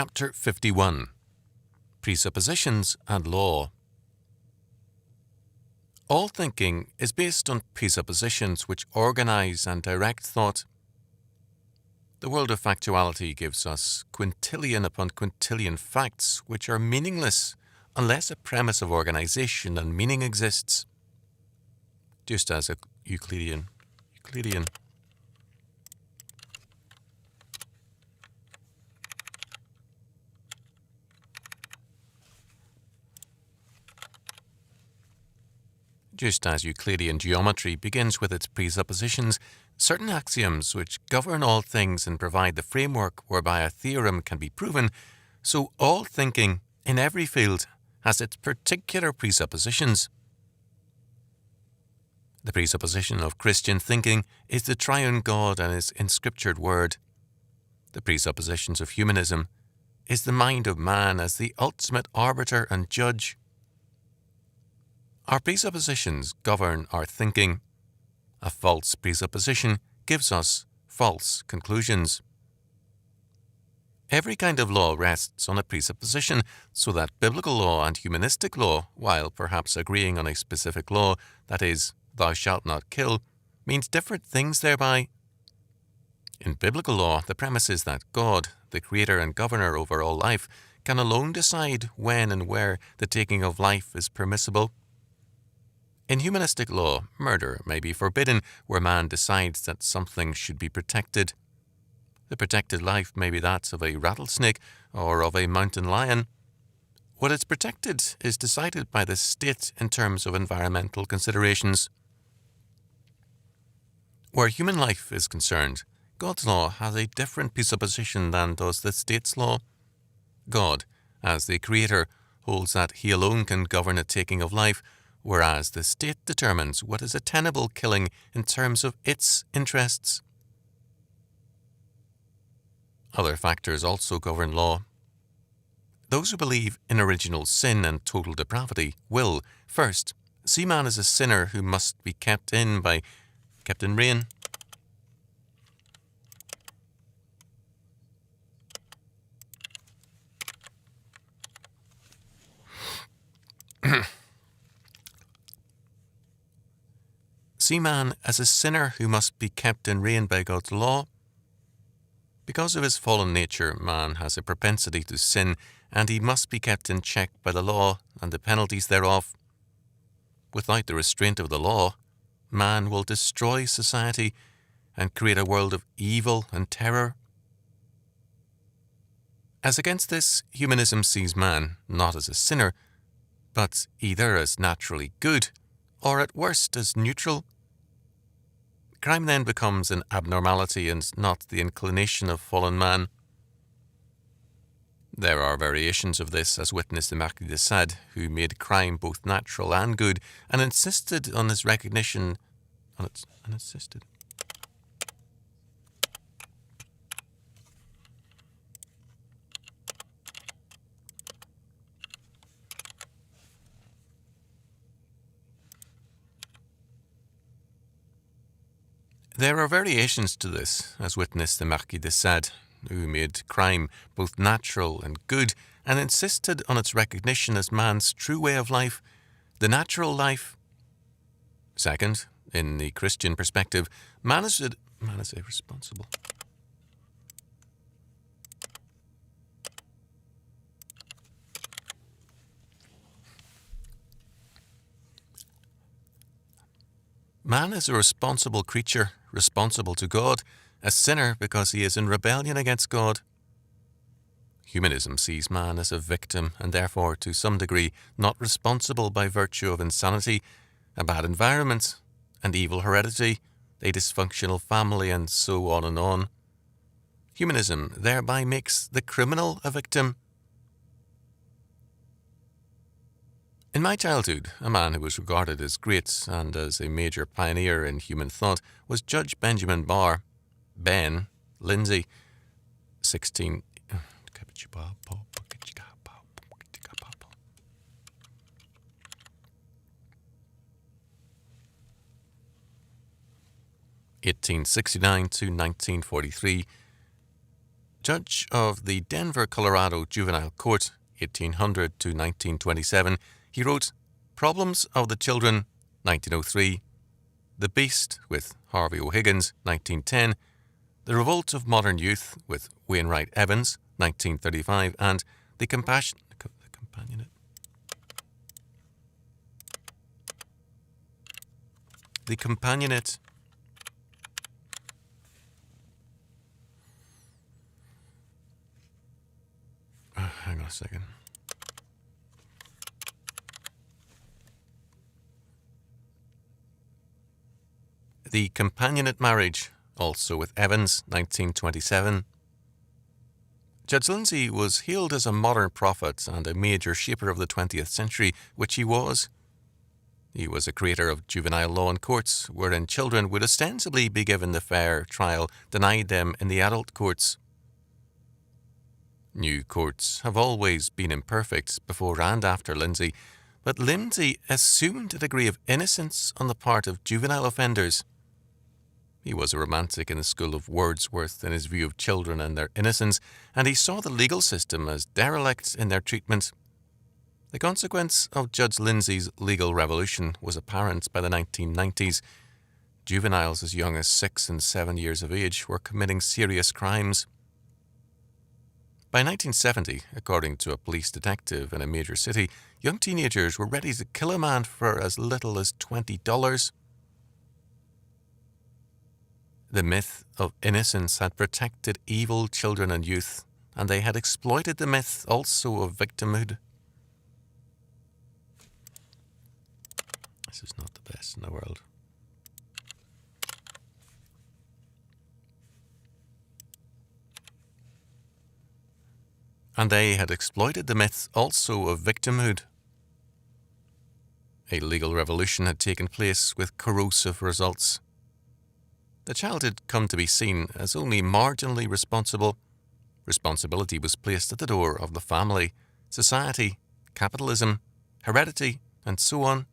Chapter 51. Presuppositions and Law. All thinking is based on presuppositions which organize and direct thought. The world of factuality gives us quintillion upon quintillion facts which are meaningless unless a premise of organization and meaning exists. Just as a Euclidean. Just as Euclidean geometry begins with its presuppositions, certain axioms which govern all things and provide the framework whereby a theorem can be proven, so all thinking in every field has its particular presuppositions. The presupposition of Christian thinking is the triune God and his inscriptured word. The presuppositions of humanism is the mind of man as the ultimate arbiter and judge. Our presuppositions govern our thinking. A false presupposition gives us false conclusions. Every kind of law rests on a presupposition, so that biblical law and humanistic law, while perhaps agreeing on a specific law, that is, thou shalt not kill, means different things thereby. In biblical law, the premise is that God, the creator and governor over all life, can alone decide when and where the taking of life is permissible. In humanistic law, murder may be forbidden where man decides that something should be protected. The protected life may be that of a rattlesnake or of a mountain lion. What is protected is decided by the state in terms of environmental considerations. Where human life is concerned, God's law has a different presupposition than does the state's law. God, as the creator, holds that he alone can govern the taking of life, whereas the state determines what is a tenable killing in terms of its interests. Other factors also govern law. Those who believe in original sin and total depravity will, first, see man as a sinner who must be kept in rain. See man as a sinner who must be kept in rein by God's law. Because of his fallen nature, man has a propensity to sin, and he must be kept in check by the law and the penalties thereof. Without the restraint of the law, man will destroy society and create a world of evil and terror. As against this, humanism sees man not as a sinner, but either as naturally good or at worst as neutral. Crime then becomes an abnormality and not the inclination of fallen man. There are variations of this, as witnessed the Marquis de Sade, who made crime both natural and good, and insisted on its recognition. There are variations to this, as witnessed the Marquis de Sade, who made crime both natural and good, and insisted on its recognition as man's true way of life, the natural life. Second, in the Christian perspective, man is irresponsible. Man is a responsible creature, responsible to God, a sinner because he is in rebellion against God. Humanism sees man as a victim and therefore, to some degree, not responsible by virtue of insanity, a bad environment, an evil heredity, a dysfunctional family, and so on and on. Humanism thereby makes the criminal a victim. In my childhood, a man who was regarded as great and as a major pioneer in human thought was Judge Benjamin Barr. Ben Lindsay, 16... 1869 to 1943, judge of the Denver, Colorado Juvenile Court, 1800 to 1927, he wrote Problems of the Children, 1903, The Beast with Harvey O'Higgins, 1910, The Revolt of Modern Youth with Wainwright Evans, 1935, and The Companionate. The Companionate. Hang on a second. The Companionate Marriage, also with Evans, 1927. Judge Lindsay was hailed as a modern prophet and a major shaper of the 20th century, which he was. He was a creator of juvenile law in courts, wherein children would ostensibly be given the fair trial denied them in the adult courts. New courts have always been imperfect before and after Lindsay, but Lindsay assumed a degree of innocence on the part of juvenile offenders. He was a romantic in the school of Wordsworth in his view of children and their innocence, and he saw the legal system as derelict in their treatment. The consequence of Judge Lindsay's legal revolution was apparent by the 1990s. Juveniles as young as 6 and 7 years of age were committing serious crimes. By 1970, according to a police detective in a major city, young teenagers were ready to kill a man for as little as $20. The myth of innocence had protected evil children and youth, and they had exploited the myth also of victimhood. This is not the best in the world. And they had exploited the myth also of victimhood. A legal revolution had taken place with corrosive results. The child had come to be seen as only marginally responsible. Responsibility was placed at the door of the family, society, capitalism, heredity, and so on.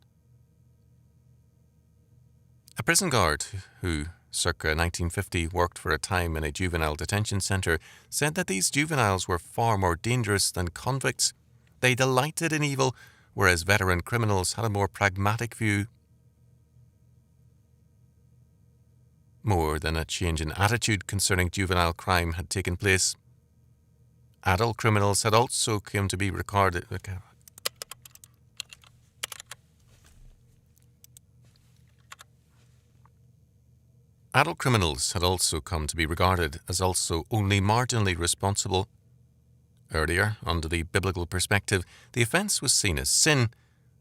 A prison guard who, circa 1950, worked for a time in a juvenile detention centre said that these juveniles were far more dangerous than convicts. They delighted in evil, whereas veteran criminals had a more pragmatic view. More than a change in attitude concerning juvenile crime had taken place. Adult criminals had also come to be regarded. Adult criminals had also come to be regarded as also only marginally responsible. Earlier, under the biblical perspective, the offence was seen as sin.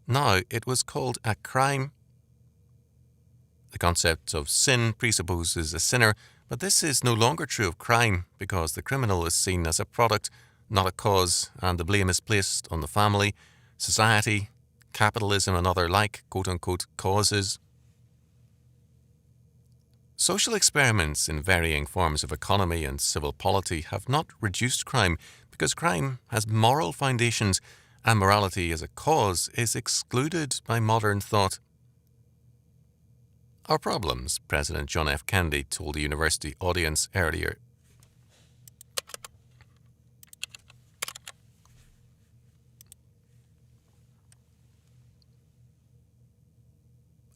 Now it was called a crime. The concept of sin presupposes a sinner, but this is no longer true of crime because the criminal is seen as a product, not a cause, and the blame is placed on the family, society, capitalism, and other like quote-unquote causes. Social experiments in varying forms of economy and civil polity have not reduced crime because crime has moral foundations and morality as a cause is excluded by modern thought. Our problems, President John F. Kennedy told a university audience earlier.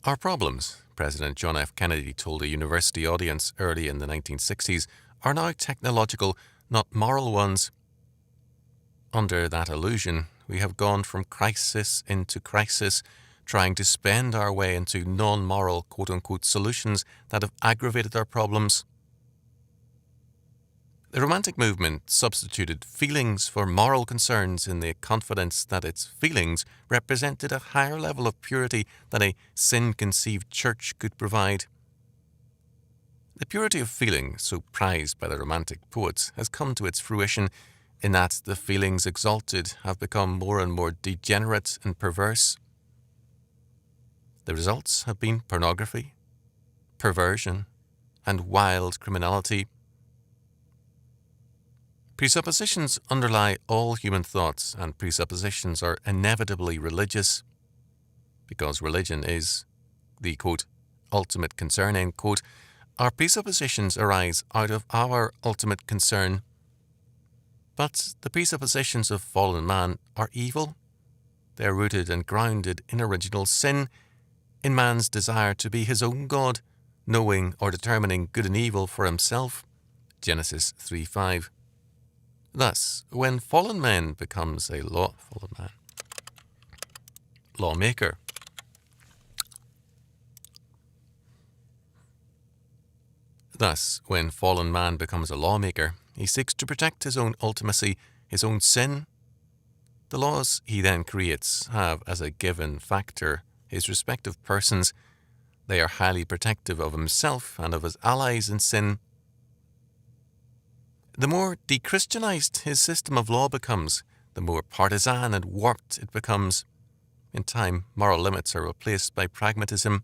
Our problems, President John F. Kennedy told a university audience early in the 1960s, are now technological, not moral ones. Under that illusion, we have gone from crisis into crisis, trying to spend our way into non-moral quote-unquote solutions that have aggravated our problems. The Romantic movement substituted feelings for moral concerns in the confidence that its feelings represented a higher level of purity than a sin-conceived church could provide. The purity of feeling, so prized by the Romantic poets, has come to its fruition in that the feelings exalted have become more and more degenerate and perverse. The results have been pornography, perversion, and wild criminality. Presuppositions underlie all human thoughts, and presuppositions are inevitably religious, because religion is the, quote, ultimate concern, end quote. Our presuppositions arise out of our ultimate concern. But the presuppositions of fallen man are evil. They are rooted and grounded in original sin, in man's desire to be his own God, knowing or determining good and evil for himself. Genesis 3:5. Thus, when fallen man becomes a lawmaker, he seeks to protect his own ultimacy, his own sin. The laws he then creates have as a given factor his respective persons. They are highly protective of himself and of his allies in sin. The more de-Christianized his system of law becomes, the more partisan and warped it becomes. In time, moral limits are replaced by pragmatism.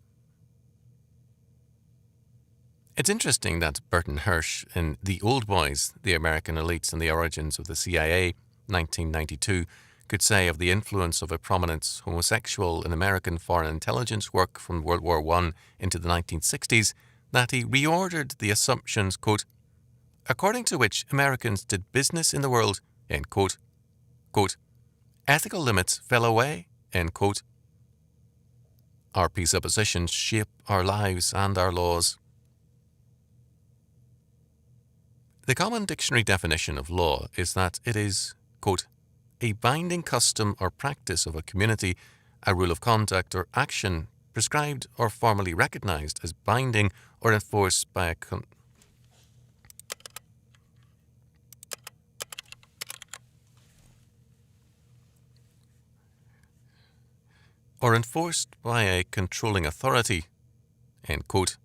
It's interesting that Burton Hirsch in The Old Boys, The American Elites and the Origins of the CIA, 1992, could say of the influence of a prominent homosexual in American foreign intelligence work from World War I into the 1960s that he reordered the assumptions, quote, according to which Americans did business in the world, end quote. Quote, ethical limits fell away, end quote. Our presuppositions shape our lives and our laws. The common dictionary definition of law is that it is, quote, a binding custom or practice of a community, a rule of conduct or action prescribed or formally recognized as binding or enforced by a controlling authority, end quote.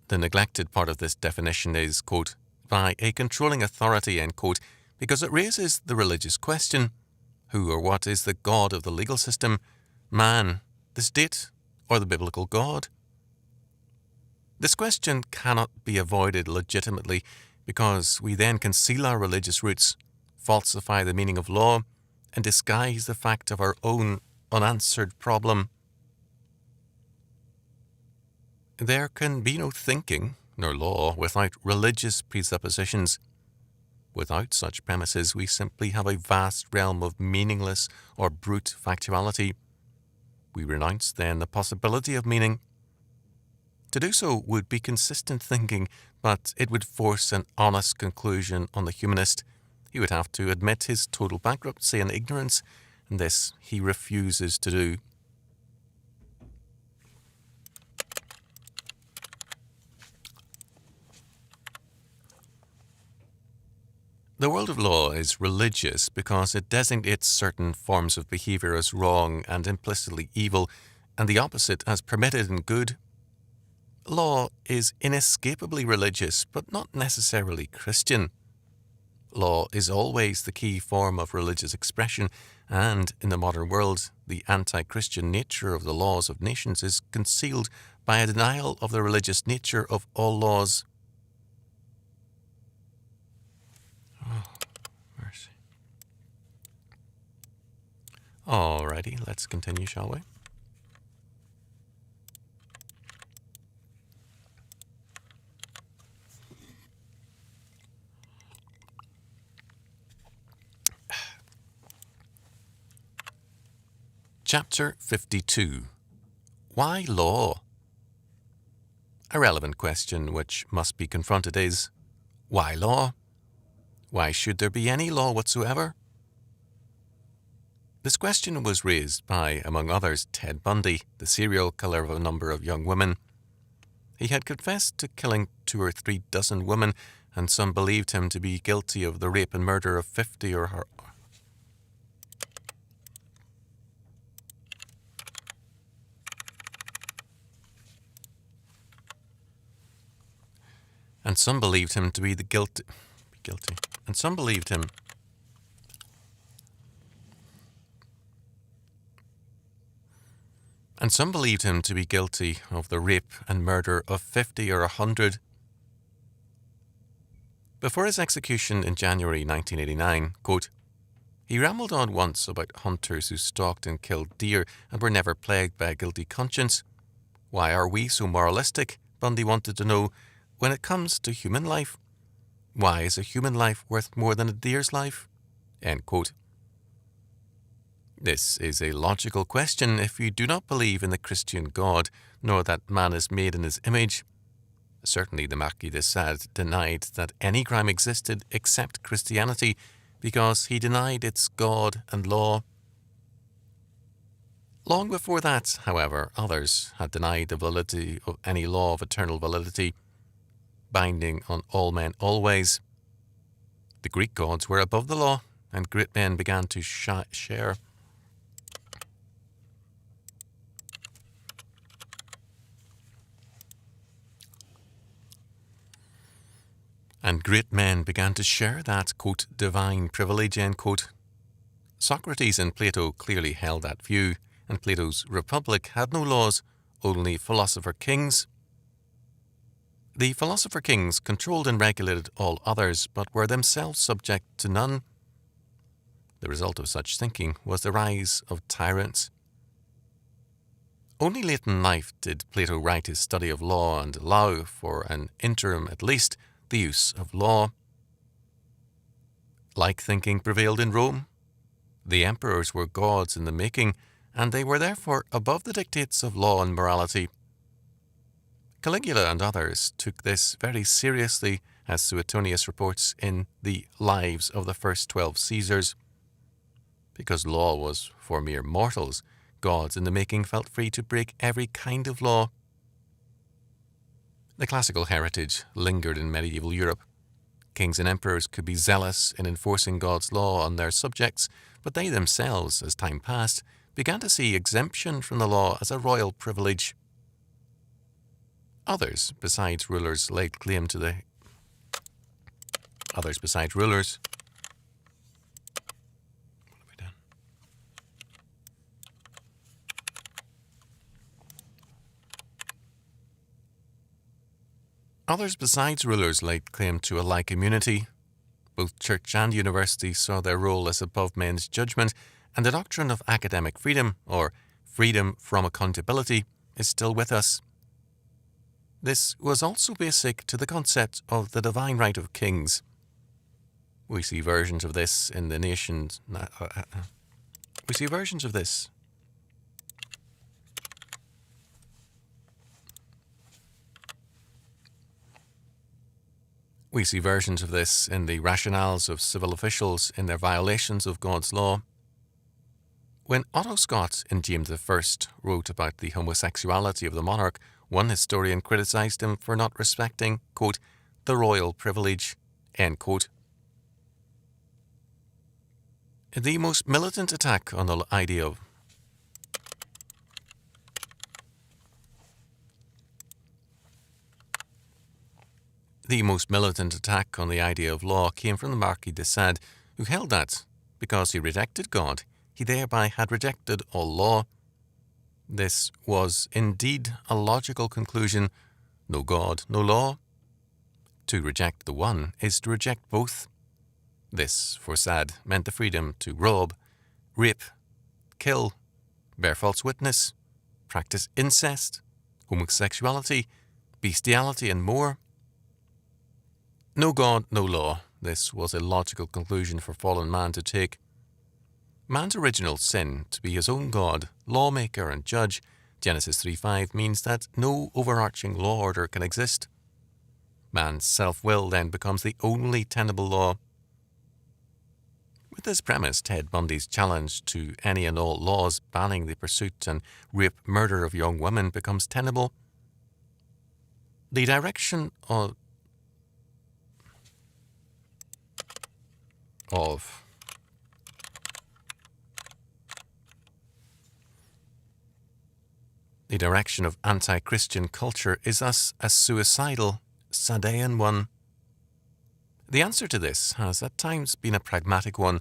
The neglected part of this definition is, quote, by a controlling authority, end quote, because it raises the religious question: who or what is the God of the legal system? Man, the state, or the biblical God? This question cannot be avoided legitimately because we then conceal our religious roots, falsify the meaning of law, and disguise the fact of our own unanswered problem. There can be no thinking nor law without religious presuppositions. Without such premises, we simply have a vast realm of meaningless or brute factuality. We renounce then the possibility of meaning. To do so would be consistent thinking, but it would force an honest conclusion on the humanist. He would have to admit his total bankruptcy and ignorance, and this he refuses to do. The world of law is religious because it designates certain forms of behavior as wrong and implicitly evil, and the opposite as permitted and good. Law is inescapably religious, but not necessarily Christian. Law is always the key form of religious expression, and in the modern world, the anti-Christian nature of the laws of nations is concealed by a denial of the religious nature of all laws. Mercy. Alrighty, let's continue, shall we? Chapter 52. Why law? A relevant question which must be confronted is, why law? Why should there be any law whatsoever? This question was raised by, among others, Ted Bundy, the serial killer of a number of young women. He had confessed to killing 2 or 3 dozen women, and some believed him to be guilty of the rape and murder of 50 or her. And some believed him to be guilty. And some believed him to be guilty of the rape and murder of 50 or 100. Before his execution in January 1989, quote, he rambled on once about hunters who stalked and killed deer and were never plagued by a guilty conscience. Why are we so moralistic? Bundy wanted to know. When it comes to human life, Why is a human life worth more than a deer's life? End quote. This is a logical question if you do not believe in the Christian God, nor that man is made in his image. Certainly the Marquis de Sade denied that any crime existed except Christianity, because he denied its God and law. Long before that, however, others had denied the validity of any law of eternal validity, binding on all men always. The Greek gods were above the law, and great men began to share. And great men began to share that, quote, divine privilege, end quote. Socrates and Plato clearly held that view, and Plato's Republic had no laws, only philosopher kings. The philosopher kings controlled and regulated all others, but were themselves subject to none. The result of such thinking was the rise of tyrants. Only late in life did Plato write his study of law and allow, for an interim at least, the use of law. Like thinking prevailed in Rome. The emperors were gods in the making, and they were therefore above the dictates of law and morality. Caligula and others took this very seriously, as Suetonius reports in the Lives of the first 12 Caesars. Because law was for mere mortals, gods in the making felt free to break every kind of law. The classical heritage lingered in medieval Europe. Kings and emperors could be zealous in enforcing God's law on their subjects, but they themselves, as time passed, began to see exemption from the law as a royal privilege. Others besides rulers laid claim to the Others besides rulers laid claim to a like immunity. Both church and university saw their role as above men's judgment, and the doctrine of academic freedom, or freedom from accountability, is still with us. This was also basic to the concept of the divine right of kings. We see versions of this in the nations. We see versions of this in the rationales of civil officials in their violations of God's law. When Otto Scott in James I wrote about the homosexuality of the monarch, one historian criticised him for not respecting, quote, the royal privilege, end quote. The most militant attack on the idea of law came from the Marquis de Sade, who held that, because he rejected God, he thereby had rejected all law. This was indeed a logical conclusion. No God, no law. To reject the one is to reject both. This, for Sade, meant the freedom to rob, rape, kill, bear false witness, practice incest, homosexuality, bestiality, and more. No God, no law. This was a logical conclusion for fallen man to take. Man's original sin, to be his own God, lawmaker and judge, Genesis 3:5, means that no overarching law order can exist. Man's self-will then becomes the only tenable law. With this premise, Ted Bundy's challenge to any and all laws banning the pursuit and rape murder of young women becomes tenable. The direction of anti-Christian culture is thus a suicidal, Sadean one. The answer to this has at times been a pragmatic one.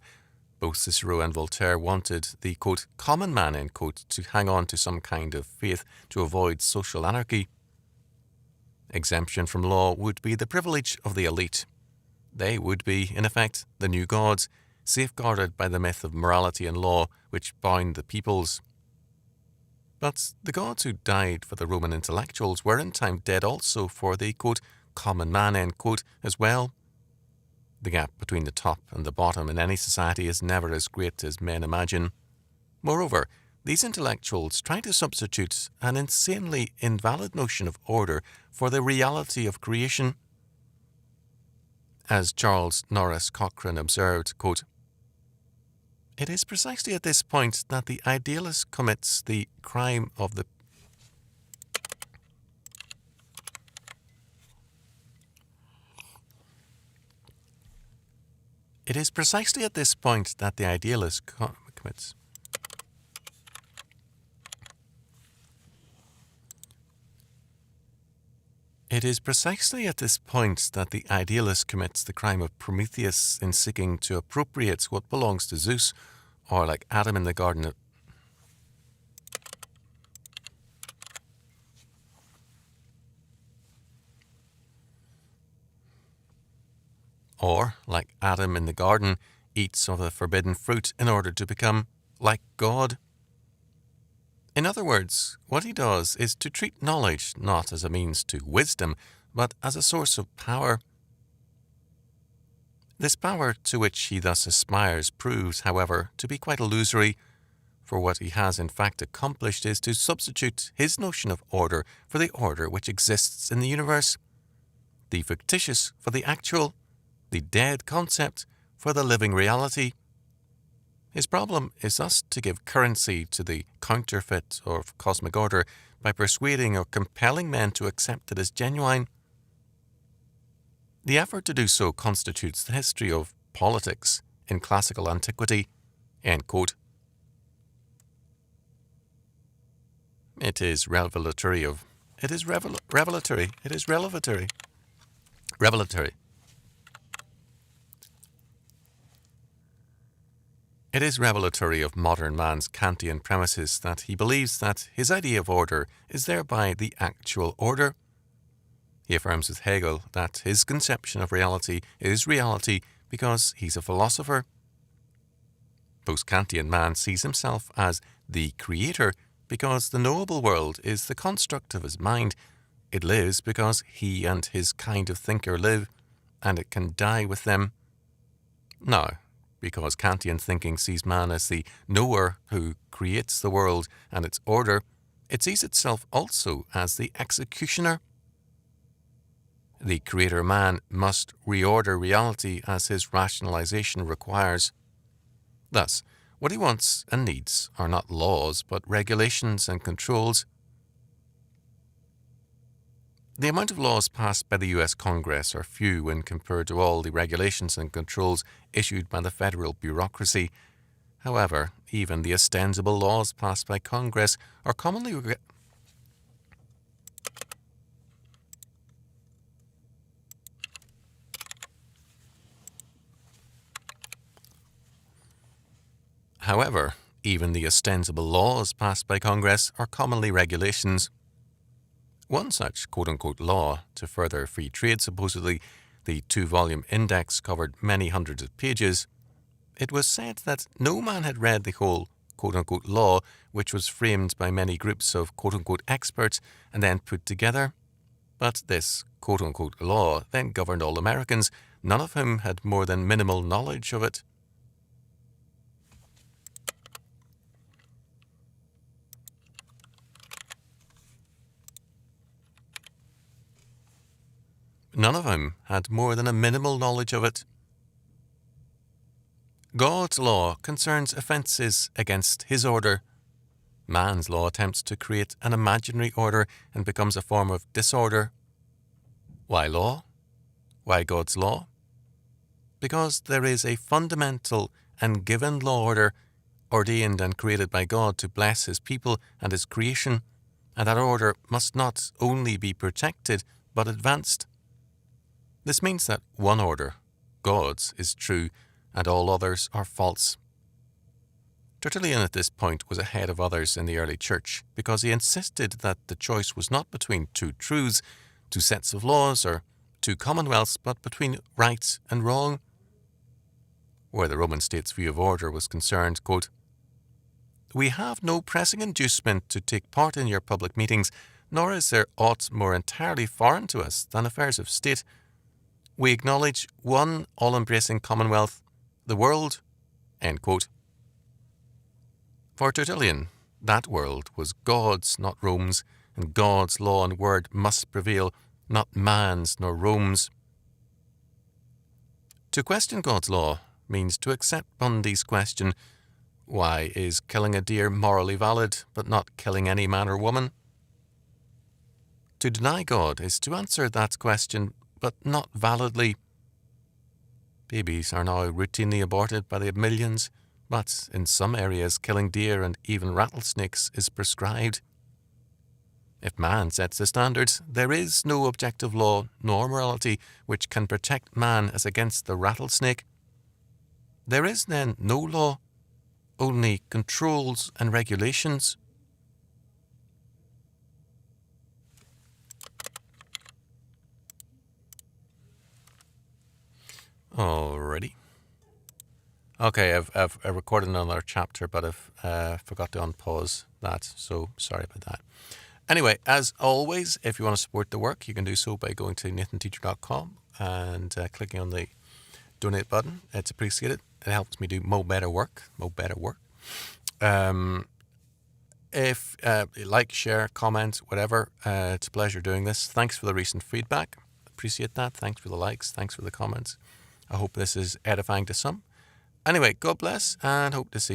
Both Cicero and Voltaire wanted the, quote, common man, end quote, to hang on to some kind of faith to avoid social anarchy. Exemption from law would be the privilege of the elite. They would be, in effect, the new gods, safeguarded by the myth of morality and law which bound the peoples. But the gods who died for the Roman intellectuals were in time dead also for the, quote, common man, end quote, as well. The gap between the top and the bottom in any society is never as great as men imagine. Moreover, these intellectuals try to substitute an insanely invalid notion of order for the reality of creation. As Charles Norris Cochrane observed, quote, "It is precisely at this point that the idealist commits the crime of the It is precisely at this point that the idealist commits. It is precisely at this point that the idealist commits the crime of Prometheus in seeking to appropriate what belongs to Zeus, or like Adam in the Garden of or, like Adam in the garden, eats of the forbidden fruit in order to become like God. In other words, what he does is to treat knowledge not as a means to wisdom, but as a source of power. This power to which he thus aspires proves, however, to be quite illusory, for what he has in fact accomplished is to substitute his notion of order for the order which exists in the universe, the fictitious for the actual, the dead concept for the living reality. His problem is thus to give currency to the counterfeit of cosmic order by persuading or compelling men to accept it as genuine. The effort to do so constitutes the history of politics in classical antiquity." End quote. It is revelatory. It is revelatory. It is revelatory of modern man's Kantian premises that he believes that his idea of order is thereby the actual order. He affirms with Hegel that his conception of reality is reality because he's a philosopher. Post-Kantian man sees himself as the creator because the knowable world is the construct of his mind. It lives because he and his kind of thinker live, and it can die with them. Now, because Kantian thinking sees man as the knower who creates the world and its order, it sees itself also as the executioner. The creator man must reorder reality as his rationalization requires. Thus, what he wants and needs are not laws, but regulations and controls. The amount of laws passed by the US Congress are few when compared to all the regulations and controls issued by the federal bureaucracy. However, even the ostensible laws passed by Congress are commonly regulations. One such quote-unquote law to further free trade, supposedly the 2-volume index covered many hundreds of pages. It was said that no man had read the whole quote-unquote law, which was framed by many groups of quote-unquote experts and then put together. But this quote-unquote law then governed all Americans, none of whom had more than minimal knowledge of it. God's law concerns offences against his order. Man's law attempts to create an imaginary order and becomes a form of disorder. Why law? Why God's law? Because there is a fundamental and given law order ordained and created by God to bless his people and his creation, and that order must not only be protected but advanced. This means that one order, God's, is true and all others are false. Tertullian at this point was ahead of others in the early church because he insisted that the choice was not between two truths, two sets of laws, or two commonwealths, but between right and wrong. Where the Roman state's view of order was concerned, quote, "We have no pressing inducement to take part in your public meetings, nor is there aught more entirely foreign to us than affairs of state. We acknowledge one all-embracing commonwealth, the world, end quote. For Tertullian, that world was God's, not Rome's, and God's law and word must prevail, not man's nor Rome's. To question God's law means to accept Bundy's question, why is killing a deer morally valid, but not killing any man or woman? To deny God is to answer that question, but not validly. Babies are now routinely aborted by the millions, but in some areas killing deer and even rattlesnakes is prescribed. If man sets the standards, there is no objective law nor morality which can protect man as against the rattlesnake. There is then no law, only controls and regulations. Alrighty. Okay, I've recorded another chapter, but I've forgot to unpause that, so sorry about that. Anyway, as always, if you want to support the work, you can do so by going to nathanteacher.com and clicking on the donate button. It's appreciated. It helps me do more better work. If you like, share, comment, whatever, it's a pleasure doing this. Thanks for the recent feedback. Appreciate that. Thanks for the likes. Thanks for the comments. I hope this is edifying to some. Anyway, God bless and hope to see you